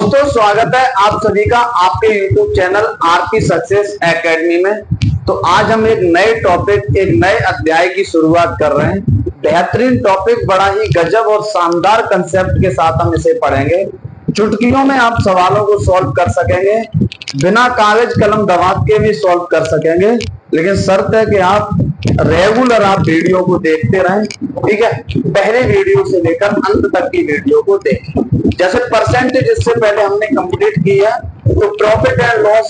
दोस्तों स्वागत है आप सभी का आपके YouTube channel RP success academy में। तो आज हम एक नए टॉपिक, एक नए अध्याय की शुरुआत कर रहे हैं। बेहतरीन टॉपिक, बड़ा ही गजब और शानदार कंसेप्ट के साथ हम इसे पढ़ेंगे। चुटकियों में आप सवालों को सॉल्व कर सकेंगे, बिना कागज कलम दबाव के भी सॉल्व कर सकेंगे, लेकिन शर्त है कि आप रेगुलर वीडियो को देखते रहें। ठीक है, पहले वीडियो से लेकर अंत तक की वीडियो को देखें। जैसे परसेंटेज इससे पहले हमने कंप्लीट किया, तो प्रॉफिट एंड लॉस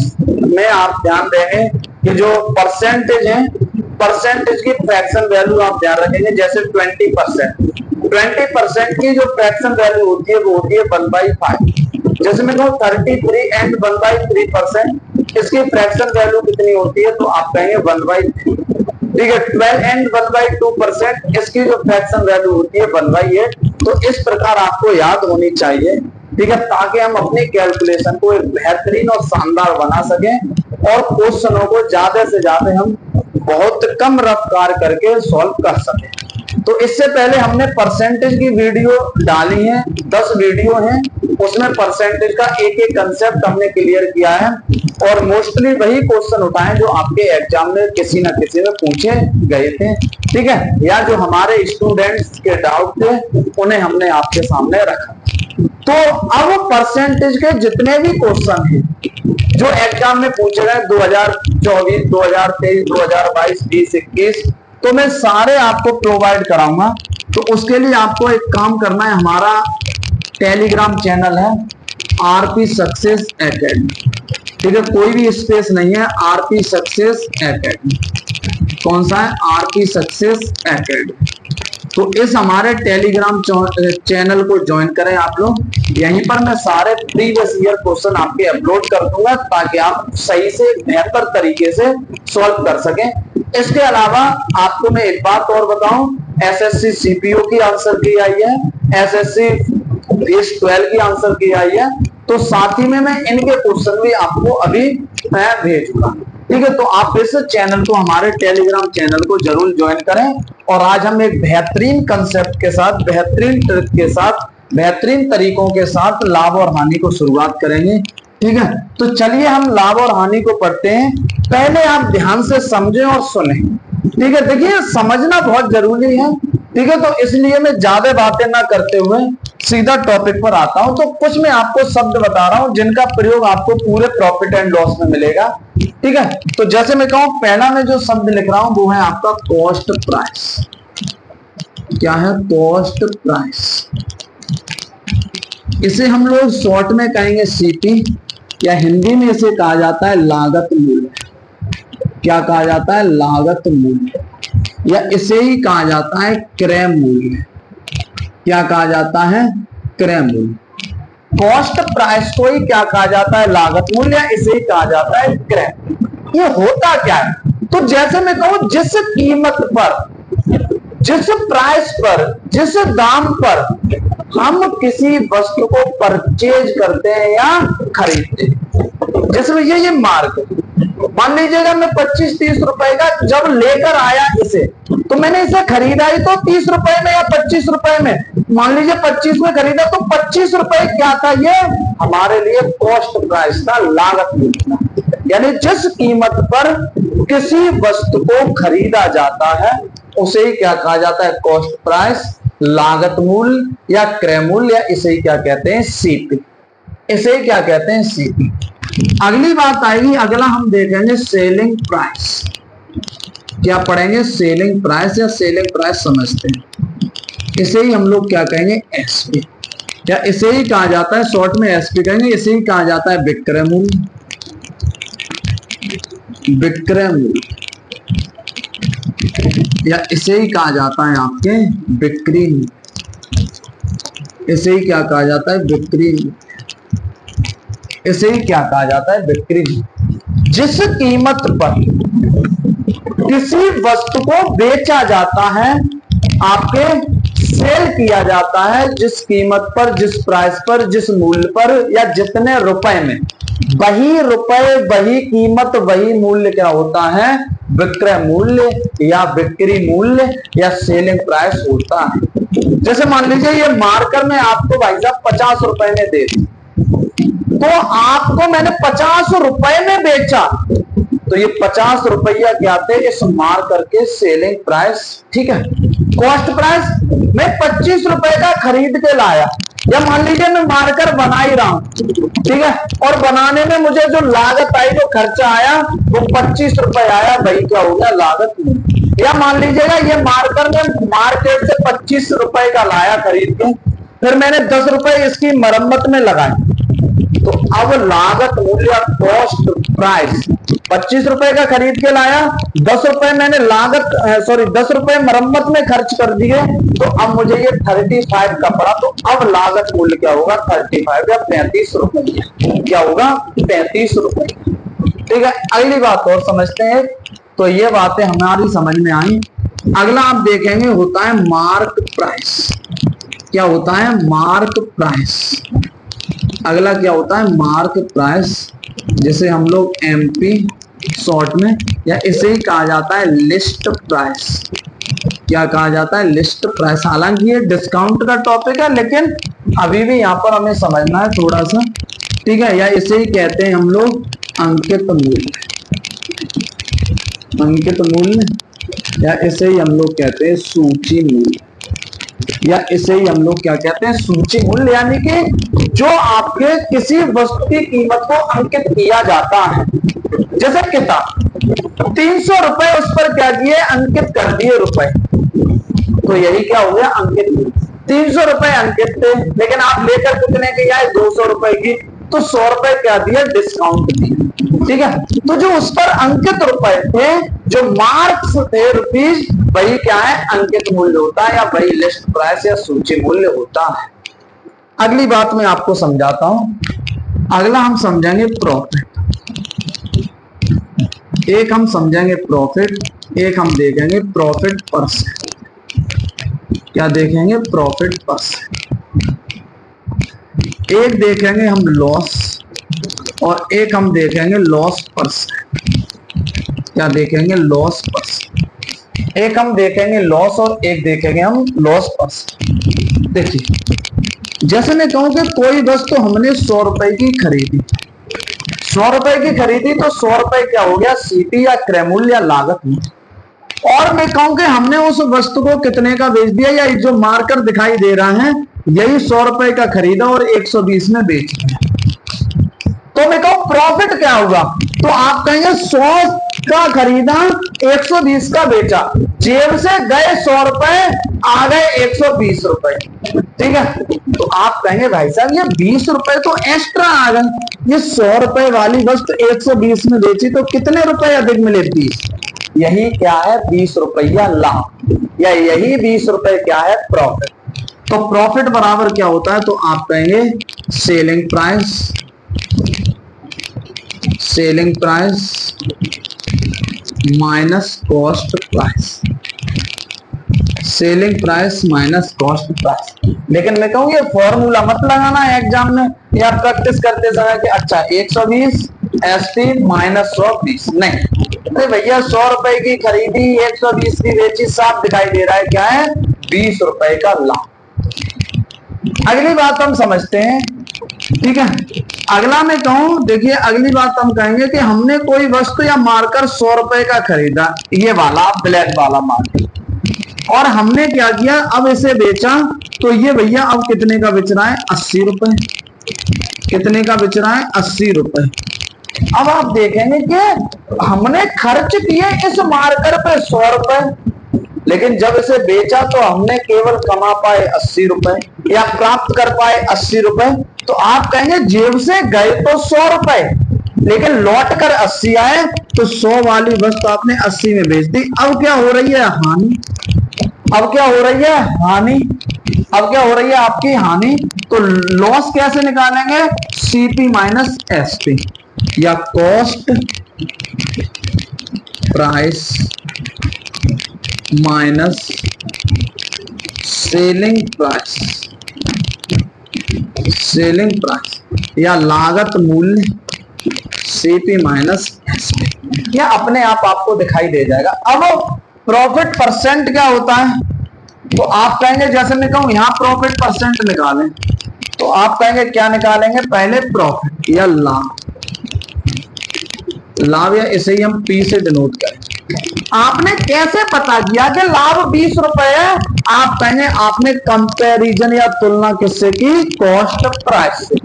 में आप ध्यान देंगे कि जो परसेंटेज है, परसेंटेज की फ्रैक्शन वैल्यू आप ध्यान रखेंगे। जैसे 20% की जो फ्रैक्शन वैल्यू होती है वो होती है 1/5। जैसे मैं कहूँ 33 एंड 1/3%, इसकी फ्रैक्शन वैल्यू कितनी होती है, तो आप कहेंगे 1/3। ठीक है, 12 एंड 1/2%, इसकी जो फ्रैक्शन वैल्यू होती है 1/8। तो इस प्रकार आपको याद होनी चाहिए, ठीक है, ताकि हम अपनी कैलकुलेशन को एक बेहतरीन और शानदार बना सकें और क्वेश्चनों को ज्यादा से ज्यादा हम बहुत कम रफ्तार करके सॉल्व कर सकें। तो इससे पहले हमने परसेंटेज की वीडियो डाली है, 10 वीडियो हैं, उसमें परसेंटेज का एक एक कंसेप्ट हमने क्लियर किया है और मोस्टली वही क्वेश्चन उठाए जो आपके एग्जाम में किसी न किसी में पूछे गए थे। ठीक है, या जो हमारे स्टूडेंट्स के डाउट थे उन्हें हमने आपके सामने रखा। तो अब परसेंटेज के जितने भी क्वेश्चन हैं जो एग्जाम में पूछे गए 2024, 2023, 2022, 20, 21, तो मैं सारे आपको प्रोवाइड कराऊंगा। तो उसके लिए आपको एक काम करना है, हमारा टेलीग्राम चैनल है आरपी सक्सेस एकेडमी। ठीक है, कोई भी स्पेस नहीं है, आरपी सक्सेस एकेडमी। कौन सा है? RP success academy. तो इस हमारे टेलीग्राम चैनल को ज्वाइन करें आप लोग। यहीं पर मैं सारे प्रीवियस ईयर क्वेश्चन आपके अपलोड कर दूंगा ताकि आप सही से बेहतर तरीके से सॉल्व कर सकें। इसके अलावा आपको मैं एक बात और बताऊं, एसएससी सीपीओ की आंसर की आई है, एसएससी बेस 12 की आंसर की आई है। तो साथ ही में मैं इनके क्वेश्चन भी आपको अभी मैं भेजूंगा। ठीक है, तो आप इस चैनल को, हमारे टेलीग्राम चैनल को जरूर ज्वाइन करें। और आज हम एक बेहतरीन कंसेप्ट के साथ, बेहतरीन ट्रिक के साथ, बेहतरीन तरीकों के साथ लाभ और हानि को शुरुआत करेंगे। ठीक है, तो चलिए हम लाभ और हानि को पढ़ते हैं। पहले आप ध्यान से समझें और सुनें। ठीक है, देखिए समझना बहुत जरूरी है। ठीक है, तो इसलिए मैं ज्यादा बातें ना करते हुए सीधा टॉपिक पर आता हूं। तो कुछ मैं आपको शब्द बता रहा हूं जिनका प्रयोग आपको पूरे प्रॉफिट एंड लॉस में मिलेगा। ठीक है, तो जैसे मैं कहूं, पहला मैं जो शब्द लिख रहा हूं वो है आपका कॉस्ट प्राइस। क्या है? Cost price. इसे हम लोग शॉर्ट में कहेंगे सीपी, या हिंदी में इसे कहा जाता है लागत मूल्य। क्या कहा जाता है? लागत मूल्य, या इसे ही कहा जाता है क्रय मूल्य। क्या कहा जाता है? क्रय मूल्य। कॉस्ट प्राइस को ही क्या कहा जाता है? लागत मूल्य, इसे ही कहा जाता है क्रय। ये होता क्या है? तो जैसे मैं कहूं, जिस कीमत पर, जिस प्राइस पर, जिस दाम पर हम किसी वस्तु को परचेज करते हैं या खरीदते हैं। जैसे ये मार्क, मान लीजिएगा मैं 25-30 रुपए का जब लेकर आया इसे, तो मैंने इसे खरीदा ही तो 30 रुपए में या 25 रुपए में। मान लीजिए 25 में खरीदा, तो 25 रुपए क्या था? ये हमारे लिए कॉस्ट प्राइस था, लागत मूल्य था। यानी जिस कीमत पर किसी वस्तु को खरीदा जाता है उसे ही क्या कहा जाता है? कॉस्ट प्राइस, लागत मूल्य या क्रय मूल्य, या इसे ही क्या कहते हैं? सीपी। इसे ही क्या कहते हैं? सीपी। अगली बात आएगी, अगला हम देखेंगे सेलिंग प्राइस। क्या पढ़ेंगे? सेलिंग प्राइस, या सेलिंग प्राइस समझते हैं। इसे ही हम लोग क्या कहेंगे? एसपी, या इसे ही कहा जाता है शॉर्ट में एसपी कहेंगे। इसे ही कहा जाता है विक्रय मूल्य। विक्रय मूल्य, या इसे ही कहा जाता है आपके बिक्री मूल्य। इसे ही क्या कहा जाता है? बिक्री मूल्य। इसे ही क्या कहा जाता है? बिक्री मूल्य। जिस कीमत पर किसी वस्तु को बेचा जाता है, आपके सेल किया जाता है, जिस कीमत पर, जिस प्राइस पर, जिस मूल्य पर, या जितने रुपए में, वही रुपए, वही कीमत, वही मूल्य क्या होता है? विक्रय मूल्य या बिक्री मूल्य या सेलिंग प्राइस होता है। जैसे मान लीजिए ये मार्कर में आपको भाई साहब 50 रुपए में दे दी, तो आपको मैंने 50 रुपए में बेचा, तो ये 50 रुपया क्या थे इस मार्कर के सेलिंग प्राइस, ठीक है। कॉस्ट प्राइस मैं 25 रुपए का खरीद के लाया, या मान लीजिए मैं मार्कर बना ही रहा हूं, ठीक है, और बनाने में मुझे जो लागत आई, जो खर्चा आया वो 25 रुपए आया, भाई क्या हो गया लागत में। या मान लीजिएगा ये मार्कर में मार्केट से 25 रुपए का लाया खरीद के, फिर मैंने 10 रुपए इसकी मरम्मत में लगाए, तो अब लागत मूल्य कॉस्ट प्राइस 25 रुपए का खरीद के लाया, 10 रुपए मैंने 10 रुपए मरम्मत में खर्च कर दिए, तो अब मुझे ये 35 का पड़ा, तो अब लागत मूल्य क्या होगा 35 या 35 रुपए, क्या होगा 35 रुपए, ठीक है। अगली बात और समझते हैं, तो ये बातें हमारी समझ में आई। अगला आप देखेंगे होता है मार्क प्राइस। क्या होता है मार्क प्राइस? अगला क्या होता है मार्क प्राइस, जिसे हम लोग एमपी शॉर्ट में, या इसे ही कहा जाता है लिस्ट प्राइस। क्या कहा जाता है लिस्ट प्राइस। हालांकि ये डिस्काउंट का टॉपिक है, लेकिन अभी भी यहाँ पर हमें समझना है थोड़ा सा, ठीक है। या इसे ही कहते हैं हम लोग अंकित मूल्य, अंकित मूल्य, या इसे ही हम लोग कहते हैं सूची मूल्य, या इसे ही हम लोग क्या कहते हैं सूची मूल्य। यानी कि जो आपके किसी वस्तु की कीमत को अंकित किया जाता है, जैसे किताब 300 रुपए उस पर क्या किए अंकित कर दिए रुपए, तो यही क्या हो गया अंकित मूल्य। 300 रुपए अंकित थे, लेकिन आप लेकर कितने की आए 200 रुपए की, तो 100 रुपए क्या दिए डिस्काउंट दिए, ठीक है। तो जो उस पर अंकित रुपए थे, जो मार्क्स थे रुपीज, वही क्या है अंकित मूल्य होता है, या वही लिस्ट प्राइस या सूची मूल्य होता है। अगली बात मैं आपको समझाता हूं। अगला हम समझेंगे प्रॉफिट। एक हम समझेंगे प्रॉफिट, एक हम देखेंगे प्रॉफिट परसेंट। क्या देखेंगे प्रॉफिट परसेंट। एक देखेंगे हम लॉस, और एक हम देखेंगे लॉस परसेंट। क्या देखेंगे लॉस परसेंट। एक हम देखेंगे लॉस और एक देखेंगे हम लॉस परसेंट। देखिए, जैसे मैं कहूं कि कोई वस्तु हमने 100 रुपए की खरीदी, 100 रुपए की खरीदी, तो 100 रुपए क्या हो गया सीपी या क्रय मूल्य या लागत मूल्य। और मैं कहूं कि हमने उस वस्तु को कितने का बेच दिया, या जो मार्कर दिखाई दे रहा है यही 100 रुपए का खरीदा और 120 में बेच दिया, तो मैं कहूं प्रॉफिट क्या होगा। तो आप कहेंगे 100 का खरीदा 120 का बेचा, जेब से गए 100 रुपए, आ गए 120 रुपए, ठीक है। तो आप कहेंगे भाई साहब ये 20 रुपए तो एक्स्ट्रा आ गए, ये 100 रुपए वाली वस्तु 120 में बेची, तो कितने रुपए अधिक मिले 20। यही क्या है 20 रुपया लाभ, या यही 20 रुपए क्या है प्रॉफिट। तो प्रॉफिट बराबर क्या होता है, तो आप कहेंगे selling price, selling price minus cost price, selling price minus cost price. लेकिन मैं कहूँ ये फॉर्मूला मत लगाना एग्जाम में या प्रैक्टिस करते समय कि अच्छा 120 एसपी माइनस 120, नहीं। अरे भैया 100 रुपए की खरीदी 120 की बेची, साफ दिखाई दे रहा है क्या है 20 रुपए का लाभ। अगली बात हम समझते हैं, ठीक है। अगला मैं कहूं, देखिए अगली बात हम कहेंगे कि हमने कोई वस्तु या मार्कर 100 रुपए का खरीदा, ये वाला ब्लैक वाला मार्कर, और हमने क्या किया अब इसे बेचा, तो ये भैया अब कितने का बेच रहा है 80 रुपए। कितने का बेच रहा है 80 रुपए। अब आप देखेंगे कि हमने खर्च किए इस मार्कर पे 100 रुपए, लेकिन जब इसे बेचा तो हमने केवल कमा पाए 80 रुपए, या प्राप्त कर पाए 80 रुपए। तो आप कहेंगे जेब से गए तो 100 रुपए, लेकिन लौट कर 80 आए, तो 100 वाली वस्तु आपने 80 में बेच दी। अब क्या हो रही है हानि, अब क्या हो रही है हानि, अब क्या हो रही है आपकी हानि। तो लॉस कैसे निकालेंगे, सीपी माइनस एसपी, या cost price minus selling price, selling price, या लागत मूल्य सीपी माइनस एसपी। या अपने आप आपको दिखाई दे जाएगा। अब प्रॉफिट परसेंट क्या होता है, तो आप कहेंगे जैसे मैं कहूं यहां प्रॉफिट परसेंट निकालें, तो आप कहेंगे क्या निकालेंगे, पहले प्रॉफिट या लाभ, लाभ या इसे ही हम पी से डिनोट करेंगे। आपने कैसे पता किया कि लाभ 20 रुपए है, आप कहेंगे आपने कंपैरिजन या तुलना किससे की, कॉस्ट प्राइस से।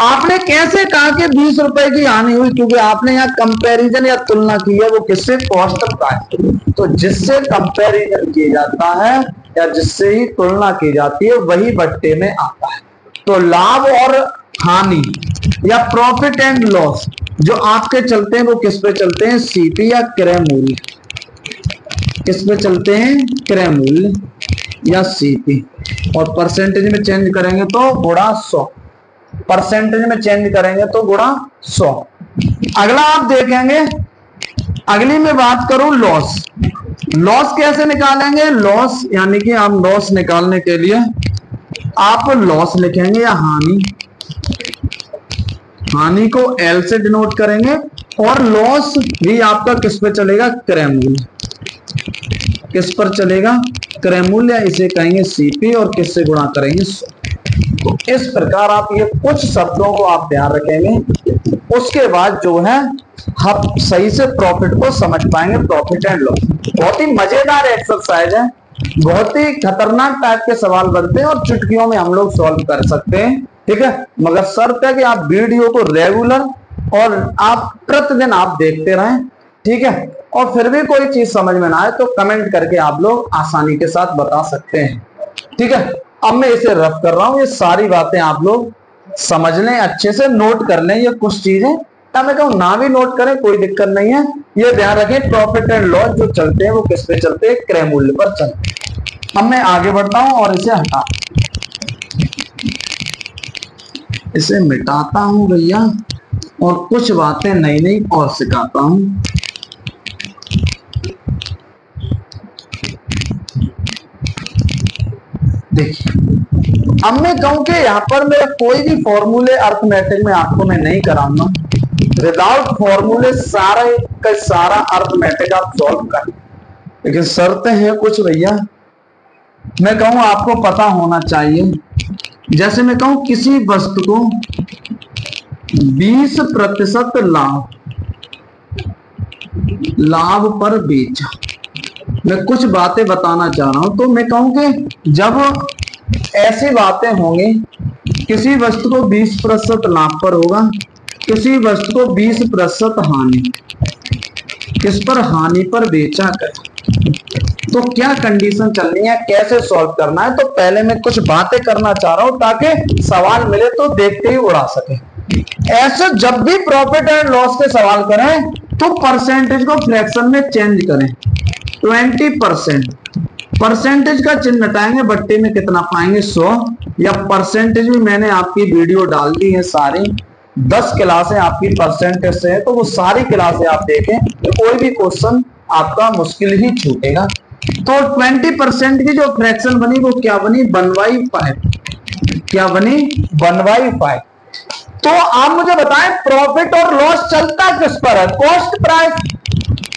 आपने कैसे कहा कि 20 रुपए की हानि हुई, क्योंकि आपने यहाँ कंपैरिजन या तुलना की है, वो किससे, कॉस्ट प्राइस। तो जिससे कंपैरिजन किया जाता है या जिससे ही तुलना की जाती है वही बट्टे में आता है। तो लाभ और हानि या प्रॉफिट एंड लॉस जो आपके चलते हैं वो किस पे चलते हैं, सीपी या क्रय मूल्य। किस पे चलते हैं, क्रय मूल्य या सीपी। और परसेंटेज में चेंज करेंगे तो गुणा 100, परसेंटेज में चेंज करेंगे तो गुणा 100। अगला आप देखेंगे, अगली में बात करूं लॉस। लॉस कैसे निकालेंगे, लॉस यानी कि आप लॉस निकालने के लिए आप लॉस लिखेंगे या हानि, हानि को एल से डिनोट करेंगे, और लॉस भी आपका किस पे चलेगा, क्रय मूल्य। किस पर चलेगा, क्रय मूल्य, इसे कहेंगे सीपी, और किससे गुणा करेंगे 100। तो इस प्रकार आप ये कुछ शब्दों को आप ध्यान रखेंगे, उसके बाद जो है हम सही से प्रॉफिट को समझ पाएंगे, प्रॉफिट एंड लॉस। बहुत ही मजेदार एक्सरसाइज है, बहुत ही खतरनाक टाइप के सवाल बनते हैं और चुटकियों में हम लोग सॉल्व कर सकते हैं, ठीक है। मगर शर्त है कि आप वीडियो को रेगुलर और आप प्रतिदिन आप देखते रहें, ठीक है। और फिर भी कोई चीज समझ में ना आए तो कमेंट करके आप लोग आसानी के साथ बता सकते हैं, ठीक है। अब मैं इसे रफ कर रहा हूं, ये सारी बातें आप लोग समझ लें, अच्छे से नोट कर लें। ये कुछ चीजें मैं कहूं ना भी नोट करें कोई दिक्कत नहीं है, ये ध्यान रखें प्रॉफिट एंड लॉस जो चलते हैं वो किस पे चलते हैं, क्रय मूल्य पर चलते हैं। अब मैं आगे बढ़ता हूं और इसे हटा, इसे मिटाता हूं भैया, और कुछ बातें नई नई और सिखाता हूं। देखिए, अब मैं कहूं कि यहाँ पर मेरा कोई भी फॉर्मूले अर्थमेटिक में आपको मैं नहीं कराऊंगा, विदाउट फॉर्मूले सारे का सारा अर्थमेटिक आप सॉल्व कर। लेकिन शर्तें हैं कुछ भैया, मैं कहूं आपको पता होना चाहिए। जैसे मैं कहूं किसी वस्तु को 20% लाभ पर बेचा, मैं कुछ बातें बताना चाह रहा हूं। तो मैं कहूं कि जब ऐसी बातें होंगी, किसी वस्तु को 20% लाभ पर होगा, किसी वस्तु को 20% हानि, किस पर, हानि पर बेचा कर, तो क्या कंडीशन चलनी है, कैसे सॉल्व करना है। तो पहले मैं कुछ बातें करना चाह रहा हूं ताकि सवाल मिले तो देखते ही उड़ा सके। ऐसे जब भी प्रॉफिट एंड लॉस के सवाल करें तो परसेंटेज को फ्रैक्शन में चेंज करें। 20%, परसेंटेज का चिन्ह हटाएंगे, बट्टे में कितना पाएंगे, 100। या परसेंटेज भी मैंने आपकी वीडियो डाल दी है सारी, 10 क्लासें आपकी परसेंटेज से है, तो वो सारी क्लासें आप देखें, तो कोई भी क्वेश्चन आपका मुश्किल ही छूटेगा। तो 20% की जो फ्रैक्शन बनी वो क्या बनी, 1/5। क्या बनी, 1/5। तो आप मुझे बताएं प्रॉफिट और लॉस चलता किस पर है, कॉस्ट प्राइस।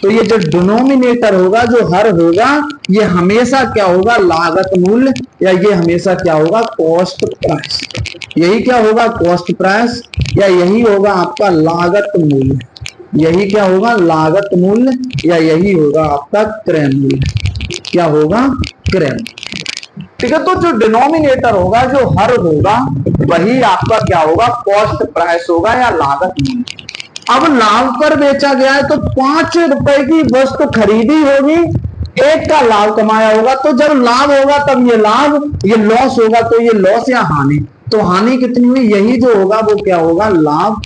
तो ये जो डिनोमिनेटर होगा, जो हर होगा, ये हमेशा क्या होगा, लागत मूल्य, या ये हमेशा क्या होगा, कॉस्ट प्राइस। यही क्या होगा, कॉस्ट प्राइस, या यही होगा आपका लागत मूल्य। यही क्या होगा, लागत मूल्य, या यही होगा आपका क्रय मूल्य। क्या होगा, क्रय मूल्य, ठीक है। तो जो डिनोमिनेटर होगा, जो हर होगा, वही आपका क्या होगा, कॉस्ट प्राइस होगा या लागत मूल्य। अब लाभ पर बेचा गया है तो 5 रुपए की वस्तु खरीदी होगी, 1 का लाभ कमाया होगा। तो जब लाभ होगा तब ये लाभ, ये लॉस होगा तो ये लॉस या हानि। तो हानि कितनी हुई, यही जो होगा वो क्या होगा, लाभ,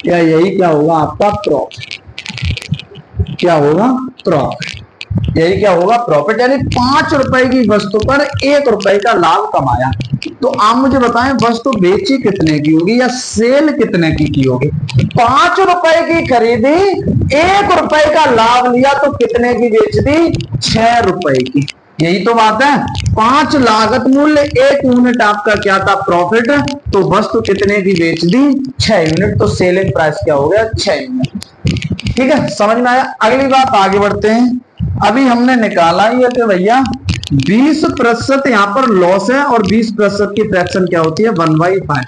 या यही क्या होगा आपका प्रॉफिट। क्या होगा, प्रॉफिट। यही क्या होगा, प्रॉफिट। यानी 5 रुपए की वस्तु पर 1 रुपए का लाभ कमाया। तो आप मुझे बताएं वस्तु बेची कितने की होगी या सेल कितने की होगी। 5 रुपए की खरीदी, 1 रुपए का लाभ लिया, तो कितने की बेच दी, 6 रुपए की। यही तो बात है। 5 लागत मूल्य, 1 यूनिट आपका क्या था, प्रॉफिट, तो वस्तु कितने की बेच दी, 6 यूनिट। तो सेलिंग प्राइस क्या हो गया, 6 यूनिट। ठीक है, समझ में आया। अगली बात आगे बढ़ते हैं। अभी हमने निकाला ही है कि भैया 20% यहाँ पर लॉस है और 20% की फ्रैक्शन क्या होती है 1/5।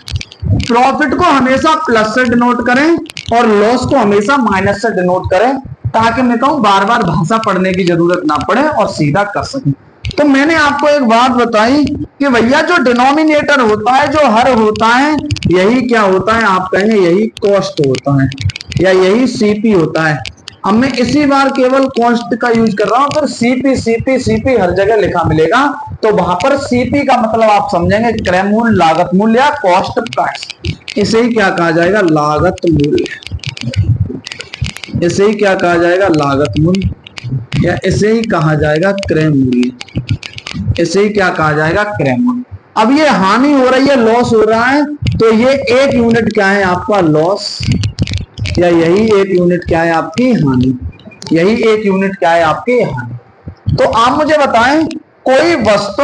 प्रॉफिट को हमेशा प्लस से डिनोट करें और लॉस को हमेशा माइनस से डिनोट करें, ताकि मैं कहूं बार बार भाषा पढ़ने की जरूरत ना पड़े और सीधा कर सकें। तो मैंने आपको एक बात बताई कि भैया जो डिनोमिनेटर होता है, जो हर होता है, यही क्या होता है, आप कहेंगे यही कॉस्ट होता है या यही सीपी होता है। अब मैं इसी बार केवल कॉस्ट का यूज कर रहा हूं, फिर सीपी सीपी सीपी हर जगह लिखा मिलेगा, तो वहां पर सीपी का मतलब आप समझेंगे क्रय मूल्य, लागत मूल्य या कॉस्ट प्राइस। इसे ही क्या कहा जाएगा, लागत मूल्य। इसे ही क्या कहा जाएगा, लागत मूल्य, या इसे ही कहा जाएगा क्रय मूल्य। इसे ही क्या कहा जाएगा, क्रय मूल्य। अब ये हानि हो रही है, लॉस हो रहा है, तो ये एक यूनिट क्या है आपका लॉस, या यही एक यूनिट क्या है आपकी हानि, यही एक यूनिट क्या है आपकी हानि। तो आप मुझे बताएं, कोई वस्तु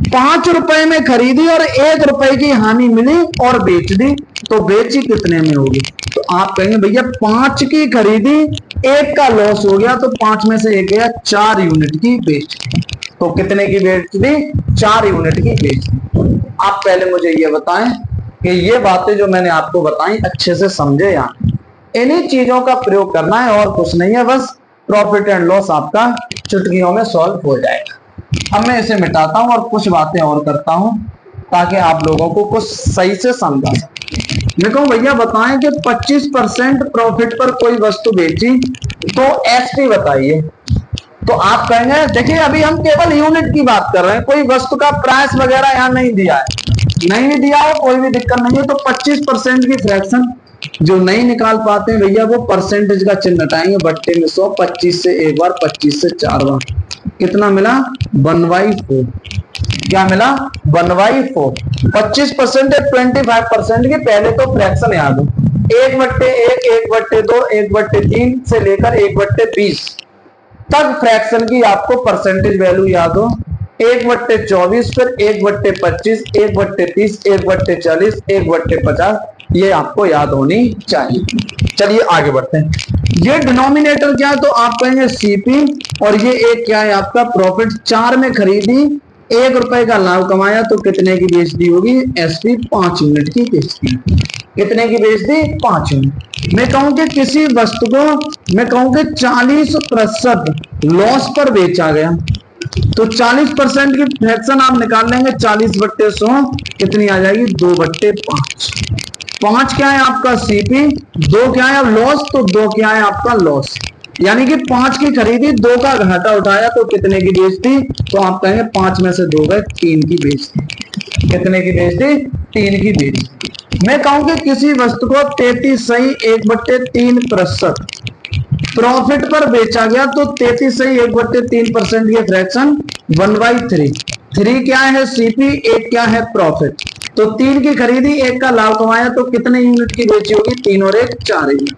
5 रुपए में खरीदी और 1 रुपए की हानि मिली और बेच दी, तो बेची कितने में होगी। तो आप कहेंगे भैया 5 की खरीदी, 1 का लॉस हो गया, तो 5 में से 1 गया, 4 यूनिट की बेच दी। तो कितने की बेच दी, 4 यूनिट की बेच दी। आप पहले मुझे ये बताएं कि ये बातें जो मैंने आपको बताई अच्छे से समझे, यहाँ इन्हीं चीजों का प्रयोग करना है और कुछ नहीं है, बस प्रॉफिट एंड लॉस आपका चुटकियों में सॉल्व हो जाएगा। अब मैं इसे मिटाता हूं और कुछ बातें और करता हूं ताकि आप लोगों को कुछ सही से समझा सके। मैं कहूं भैया बताएं कि 25% प्रॉफिट पर कोई वस्तु बेची तो एसपी बताइए। तो आप कहेंगे देखिए अभी हम केवल यूनिट की बात कर रहे हैं, कोई वस्तु का प्राइस वगैरह यहाँ नहीं दिया है, नहीं भी दिया हो कोई भी दिक्कत नहीं है। तो 25% की फ्रैक्शन जो नहीं निकाल पाते हैं भैया, वो परसेंटेज का चिन्ह हटाएंगे, बट्टे में 100, 25 से एक बार, 25 से 4 बार, कितना मिला 1/4। क्या मिला 1/4। 25% है 25% की, पहले तो फ्रैक्शन याद हो, 1/1, 1/2, 1/3 से लेकर 1/20 तक फ्रैक्शन की आपको परसेंटेज वैल्यू याद हो। 1/24, फिर 1/25, 1/30, 1/40, 1/50, ये आपको याद होनी चाहिए। चलिए आगे बढ़ते हैं। ये डिनोमिनेटर क्या है, तो आप कहेंगे सीपी, और ये एक क्या है आपका प्रॉफिट। 4 में खरीदी, 1 रुपए का लाभ कमाया, तो कितने की बेच दी होगी एसपी, 5 यूनिट की बेच दी। कितने की बेच दी 5 यूनिट। मैं कहूं कि किसी वस्तु को मैं कहूं कि 40% लॉस पर बेचा गया, तो 40% की फ्रैक्शन आप निकाल लेंगे, 40/100 कितनी आ जाएगी 2/5। 5 क्या है आपका सीपी, 2 क्या है लॉस, तो 2 क्या है आपका लॉस। यानी कि 5 की खरीदी, 2 का घाटा उठाया, तो कितने की बेच दी, तो आप कहेंगे 5 में से 2 गए, 3 की बेच दी। कितने की बेच दी 3 की बेच दी। मैं कहूं कि किसी वस्तु को 33.1/3% प्रॉफिट पर बेचा गया, तो 33.1/3% की फ्रैक्शन 1/3। 3 क्या है सीपी, 1 क्या है प्रॉफिट। तो 3 की खरीदी, 1 का लाभ कमाया, तो कितने यूनिट की बेची होगी 3 और 1 4 यूनिट।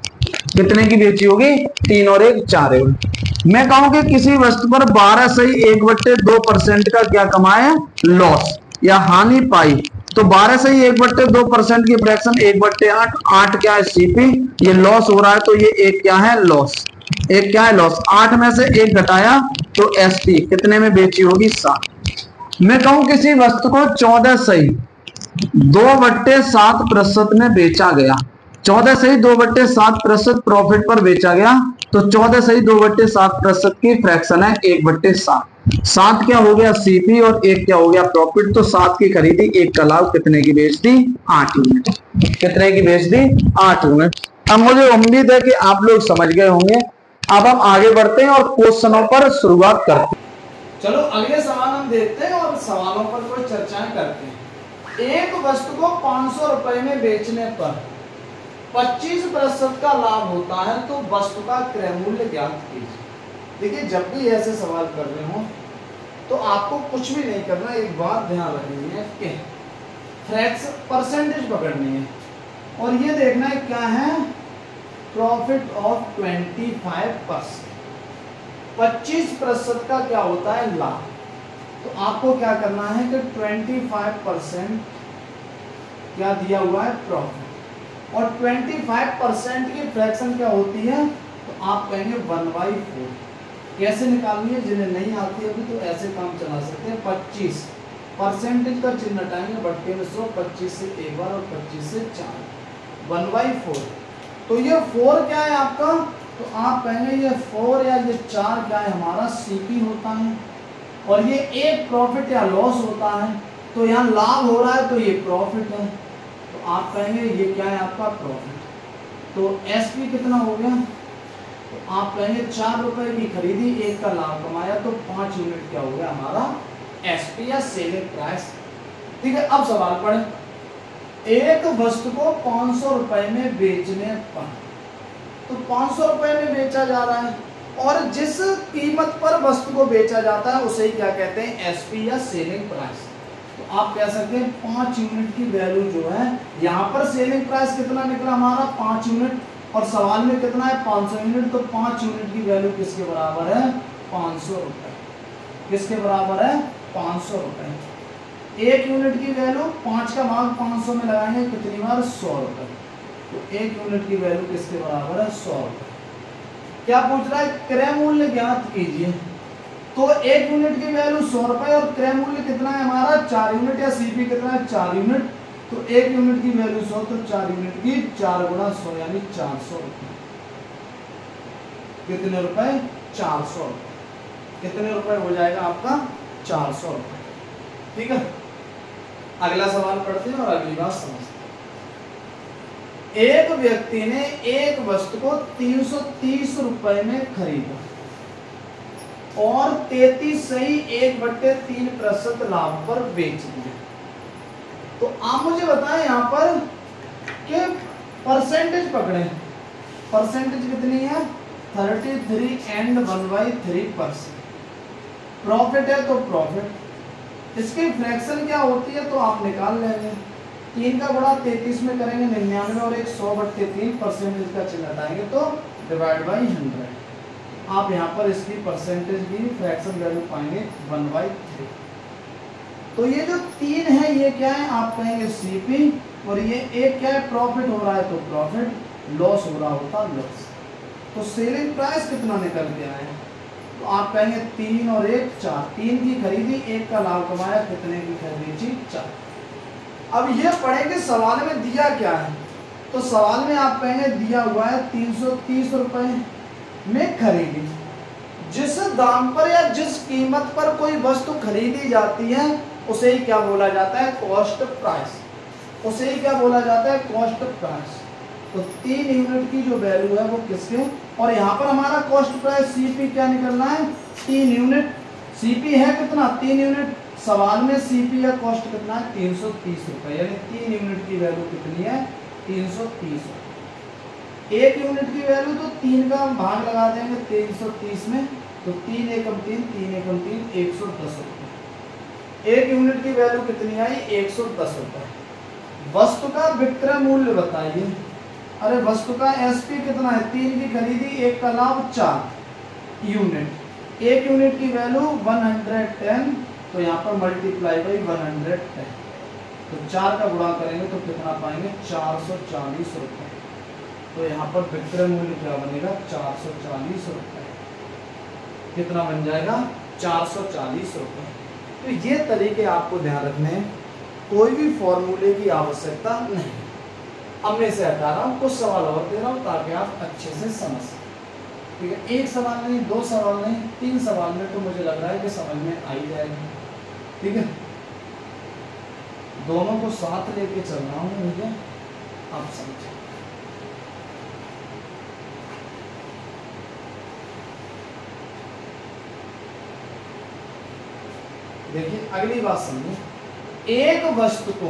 कितने की बेची होगी 3 और 1 4 यूनिट। मैं कहूं कि किसी वस्तु पर 12.1/2% का क्या कमाया लॉस या हानि पाई, तो 12.1/2% की फ्रैक्शन 1/8। 8 क्या है सीपी, ये लॉस हो रहा है, तो ये 1 क्या है लॉस, 1 क्या है लॉस। 8 में से 1 घटाया, तो एसपी कितने में बेची होगी 7। मैं कहूं किसी वस्तु को 14.2/7% में बेचा गया, 14.2/7% प्रॉफिट पर बेचा गया, तो 14.2/7% की फ्रैक्शन है 1/7। 7 क्या हो गया सीपी और 1 क्या हो गया प्रॉफिट, तो 7 की खरीदी, 1 का लाभ, कितने की बेच दी 8 यूनिट। कितने की बेच दी 8 यूनिट। अब मुझे उम्मीद है कि आप लोग समझ गए होंगे। अब हम आगे बढ़ते हैं और क्वेश्चनों पर शुरुआत करते हैं। चलो अगले सवाल हम देखते हैं और सवालों पर कोई चर्चाएं करते हैं। एक वस्तु को 500 रुपए में बेचने पर 25% का लाभ होता है, तो वस्तु का क्रय मूल्य ज्ञात कीजिए। देखिए जब भी ऐसे सवाल कर रहे हो तो आपको कुछ भी नहीं करना, एक बात ध्यान रखनी है कि फ्रैक्शन परसेंटेज पकड़नी है और ये देखना है क्या है प्रॉफिट ऑफ 25%। 25% का क्या होता है लाभ, तो आपको क्या करना है कि 25% क्या दिया हुआ है प्रॉफिट, और 25% की फ्रैक्शन क्या होती है, तो आप कहेंगे 1/4। कैसे निकालनी है, जिन्हें नहीं आती है अभी तो ऐसे काम चला सकते हैं। 25 परसेंटेज का चिन्ह हटाएंगे, बट्टे में 100, 25 से एक बार और 25 से 4, 1/4। तो ये 4 क्या है आपका, तो आप कहेंगे ये 4 या ये 4 क्या है, हमारा सीपी होता है, और ये एक प्रॉफिट या लॉस होता है। तो यहाँ लाभ हो रहा है तो ये प्रॉफिट है, तो आप कहेंगे ये क्या है आपका प्रॉफिट। तो एसपी कितना हो गया, तो आप कहेंगे 4 रुपए की खरीदी, 1 का लाभ कमाया, तो 5 यूनिट क्या हो गया हमारा एसपी या सेलिंग प्राइस। ठीक है, अब सवाल पढ़े। एक वस्तु को 500 रुपए में बेचने पर, तो 500 रुपए में बेचा जा रहा है, और जिस कीमत पर वस्तु को बेचा जाता है उसे ही क्या कहते हैं, एसपी या सेलिंग प्राइस। तो आप कह सकते हैं 5 यूनिट की वैल्यू जो है, यहाँ पर सेलिंग प्राइस कितना निकला हमारा 5 यूनिट, और सवाल में कितना है 500 यूनिट, तो 5 यूनिट की वैल्यू किसके बराबर है, 500 रुपए। किसके बराबर है, 500 रुपए। 1 यूनिट की वैल्यू 5 का भाग 500 में लगाएंगे कितनी बार, 100 रुपए। तो 1 यूनिट की वैल्यू किसके बराबर है, 100 रुपए। क्या पूछ रहा है, क्रय मूल्य ज्ञात कीजिए। तो 1 यूनिट की वैल्यू 100 रुपए, और क्रय मूल्य कितना है हमारा 4 यूनिट, या सीपी कितना है 4 यूनिट। तो 1 यूनिट की वैल्यू 100, तो 4 यूनिट की 4 गुणा 100 यानी 400 रुपए। कितने रुपए, 400 रुपए। कितने रुपए हो जाएगा आपका, 400 रुपए। ठीक है, अगला सवाल पढ़ते हैं और अगली बात समझते हैं। एक व्यक्ति ने एक वस्तु को 330 रुपए में खरीदा और 33.1/3% लाभ पर बेच दिया। तो आप मुझे बताएं यहाँ पर कि परसेंटेज पकड़े, परसेंटेज कितनी है 33 एंड 1/3%। प्रॉफिट है तो प्रॉफिट, इसकी फ्रैक्शन क्या होती है तो आप निकाल लेंगे। 3 का गुणा 33 में करेंगे 99 और 100/3 परसेंटेज का चिन्ह हटाएंगे तो डिवाइड बाई 100। आप यहाँ पर इसकी परसेंटेज की फ्रैक्शन वैल्यू पाएंगे 1/3। तो ये जो 3 है ये क्या है, आप कहेंगे सीपी, और ये एक क्या है प्रॉफिट हो रहा है तो प्रॉफिट, लॉस हो रहा होता लॉस। तो सेलिंग प्राइस कितना निकल के आया है, तो आप कहेंगे 3 और 1 4, 3 की खरीदी 1 का लाभ कमाया, कितने की खरीदी 4। अब ये पढ़ेंगे सवाल में दिया क्या है, तो सवाल में आप कहेंगे दिया हुआ है 330 रुपए में खरीदी। जिस दाम पर या जिस कीमत पर कोई वस्तु खरीदी जाती है उसे ही क्या बोला जाता है, कॉस्ट प्राइस। उसे ही क्या बोला जाता है, कॉस्ट प्राइस। तो 3 यूनिट की जो वैल्यू है वो किसके, और यहाँ पर हमारा कॉस्ट प्राइस सीपी क्या निकलना है 3 यूनिट। सीपी है कितना 3 यूनिट, सवाल में सीपी या कॉस्ट कितना है 330 रुपए, यानी 3 यूनिट की वैल्यू कितनी है 330 रुपए। 1 यूनिट की वैल्यू तो 3 का भाग लगा देंगे 330 में, तो 3 एकम 3, 3 एकम 3, 110 रुपए। 1 यूनिट की वैल्यू कितनी आई 110 रुपए। वस्तु का विक्रय मूल्य बताइए। अरे वस्तु का एसपी कितना है, 3 की खरीदी 1 का लाभ 4 यूनिट। 1 यूनिट की वैल्यू 110, तो यहाँ पर मल्टीप्लाई बाई 110, तो 4 का गुणा करेंगे तो कितना पाएंगे 440 रुपए। तो यहाँ पर विक्रय मूल्य क्या बनेगा 440 रुपए। कितना बन जाएगा 440 रुपए। तो ये तरीके आपको ध्यान रखने हैं, कोई भी फॉर्मूले की आवश्यकता नहीं। अब मैं से हटा रहा हूँ, कुछ सवाल और दे रहा हूँ ताकि आप अच्छे से समझ सकें। ठीक है, 1 सवाल नहीं, 2 सवाल नहीं, 3 सवाल में तो मुझे लग रहा है कि समझ में आ ही जाएगी। ठीक है, दोनों को साथ लेके चल रहा हूँ मुझे, आप समझे। देखिए अगली बात समझो। एक वस्तु को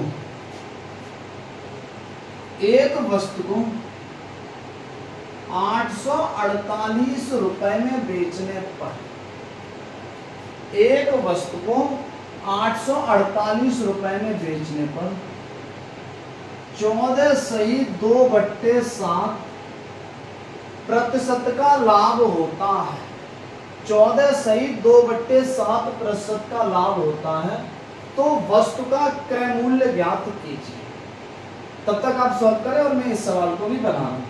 848 रुपए में बेचने पर, एक वस्तु को 848 रुपए में बेचने पर 14.2/7% का लाभ होता है। 14.2/7% का लाभ होता है। तो वस्तु का क्रय मूल्य ज्ञात कीजिए। तब तक आप सॉल्व करें और मैं इस सवाल को भी बना रहा हूं।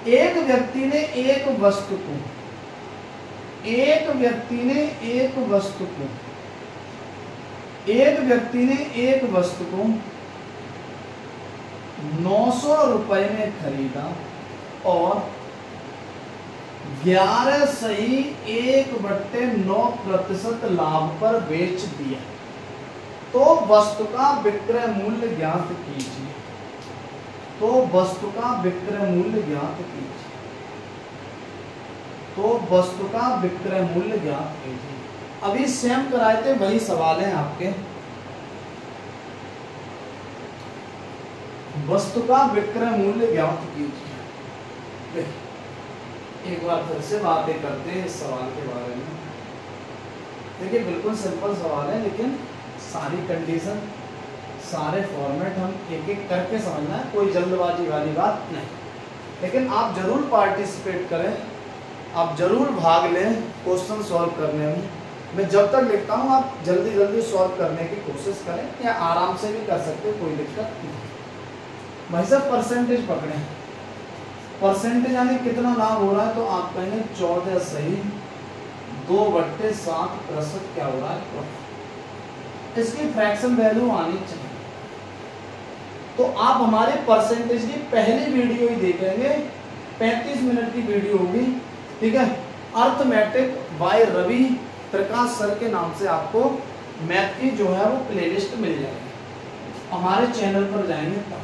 एक व्यक्ति ने एक वस्तु को एक व्यक्ति ने एक वस्तु को 900 रुपए में खरीदा और 11.1/9% लाभ पर बेच दिया, तो वस्तु का विक्रय मूल्य ज्ञात कीजिए। अभी सेम कराए थे, वही सवाल है आपके। वस्तु का विक्रय मूल्य ज्ञात कीजिए। एक बार फिर से बातें करते हैं इस सवाल के बारे में। देखिए बिल्कुल सिंपल सवाल है, लेकिन सारी कंडीशन, सारे फॉर्मेट हम एक एक करके समझना है, कोई जल्दबाजी वाली बात नहीं। लेकिन आप जरूर पार्टिसिपेट करें, आप जरूर भाग लें क्वेश्चन सॉल्व करने में। मैं जब तक लिखता हूँ आप जल्दी जल्दी सॉल्व करने की कोशिश करें, या आराम से भी कर सकते, कोई दिक्कत नहीं। भाई साहब परसेंटेज पकड़े, परसेंटेज यानी कितना लाभ हो रहा है, तो आप कहेंगे 14 सही 2/7% क्या हो रहा है, इसकी फ्रैक्शन वैल्यू आनी चाहिए। तो आप हमारे परसेंटेज की पहली वीडियो ही देखेंगे, 35 मिनट की वीडियो होगी, ठीक है। Arithmetic bye Ravi Prakash sir के नाम से आपको मैथ की जो है वो प्लेलिस्ट मिल जाएगी, हमारे चैनल पर जाएंगे तब।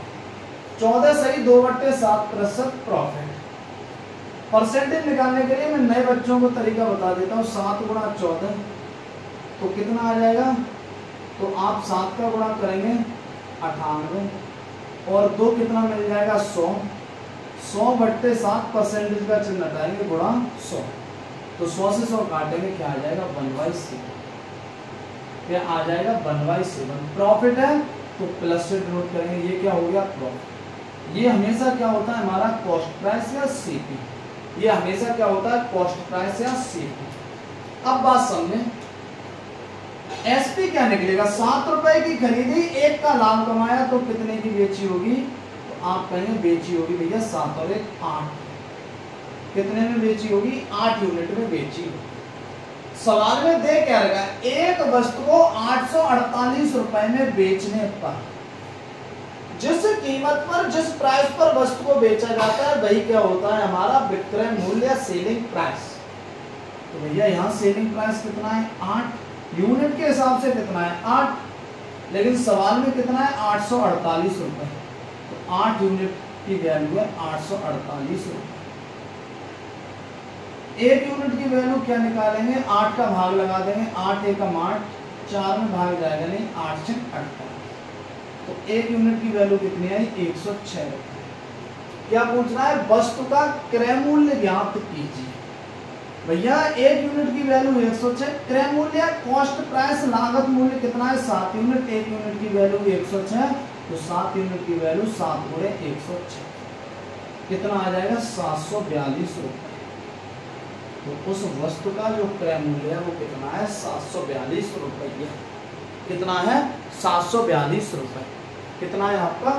14 सही 2/7% प्रॉफिट। परसेंटेज निकालने के लिए मैं नए बच्चों को तरीका बता देता हूँ। 7 × 14 तो कितना आ जाएगा, तो आप 7 का गुणा करेंगे 98 और 2 कितना मिल जाएगा 100। 100/7 परसेंटेज का चिन्ह हटाएंगे गुणा 100, तो 100 से 100 काटेंगे, क्या आ जाएगा 1/7। क्या आ जाएगा 1/7। प्रॉफिट है तो प्लस से डिनोट करेंगे, ये क्या हो गया प्रॉफिट। ये हमेशा क्या होता है हमारा कॉस्ट प्राइस या सीपी, ये हमेशा क्या होता है कॉस्ट प्राइस या सीपी। अब बात समझें, एसपी क्या निकलेगा, 7 रुपए की खरीदी, 1 का लाभ कमाया, तो कितने की बेची होगी, तो आप कहेंगे बेची होगी भैया 7 और 1 8। कितने में बेची होगी, 8 यूनिट में बेची होगी। सवाल में दे क्या रखा है, एक वस्तु को 848 रुपए में बेचने पर जिस कीमत पर, जिस प्राइस पर वस्तु को बेचा जाता है वही क्या होता है हमारा विक्रय मूल्य या सेलिंग प्राइस। तो भैया यहाँ सेलिंग प्राइस कितना है 8, यूनिट के हिसाब से कितना है 8, लेकिन सवाल में कितना है 848 रुपए, तो 8 यूनिट की वैल्यू है 848 रुपए। 1 यूनिट की वैल्यू क्या निकालेंगे, 8 का भाग लगा देंगे, 8 एकम 8, 4 में भाग जाएगा नहीं, 8 से 48, तो 1 यूनिट की वैल्यू कितनी आई 106 रुपए। क्या पूछ रहा है, वस्तु का क्रय मूल्य ज्ञात कीजिए। भैया 1 यूनिट की वैल्यू 106, क्रय मूल्य कॉस्ट प्राइस लागत मूल्य कितना है 7 यूनिट, 1 यूनिट की वैल्यू 106, तो 7 यूनिट की वैल्यू 7 × 106 कितना आ जाएगा 742 रुपए। तो उस वस्तु का जो क्रय मूल्य है वो कितना है 742 रुपये। कितना है 742 रुपये। कितना है आपका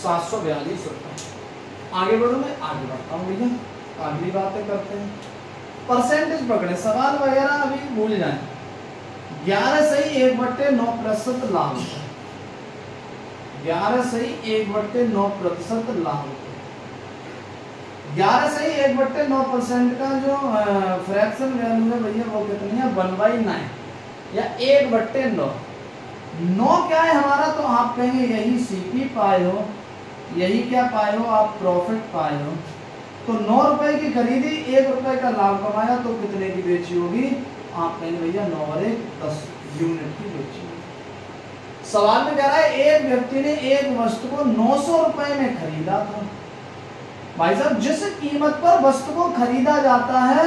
742 रुपये। आगे बढ़ो, मैं आगे बढ़ता हूँ भैया, अगली बातें करते हैं। परसेंटेज पकड़े, सवाल वगैरह अभी भूल जाए। 11 सही 1/9% लाभ, 11 सही 1/9% लाभ, 11 सही 1/9% का जो फ्रैक्शन वैल्यू है भैया वो कितनी है 1/9 या 1/9। 9 क्या है हमारा, तो आप कहेंगे यही सीपी पाए हो, यही क्या पाए हो आप प्रॉफिट पाए हो। तो 9 रुपए की खरीदी, 1 रुपए का लाभ कमाया, तो कितने की बेची होगी, आप कहेंगे भैया 9 और 1 10 यूनिट की बेची होगी। सवाल में कह रहा है एक व्यक्ति ने एक वस्तु को 900 रुपए में खरीदा था। भाई साहब जिस कीमत पर वस्तु को खरीदा जाता है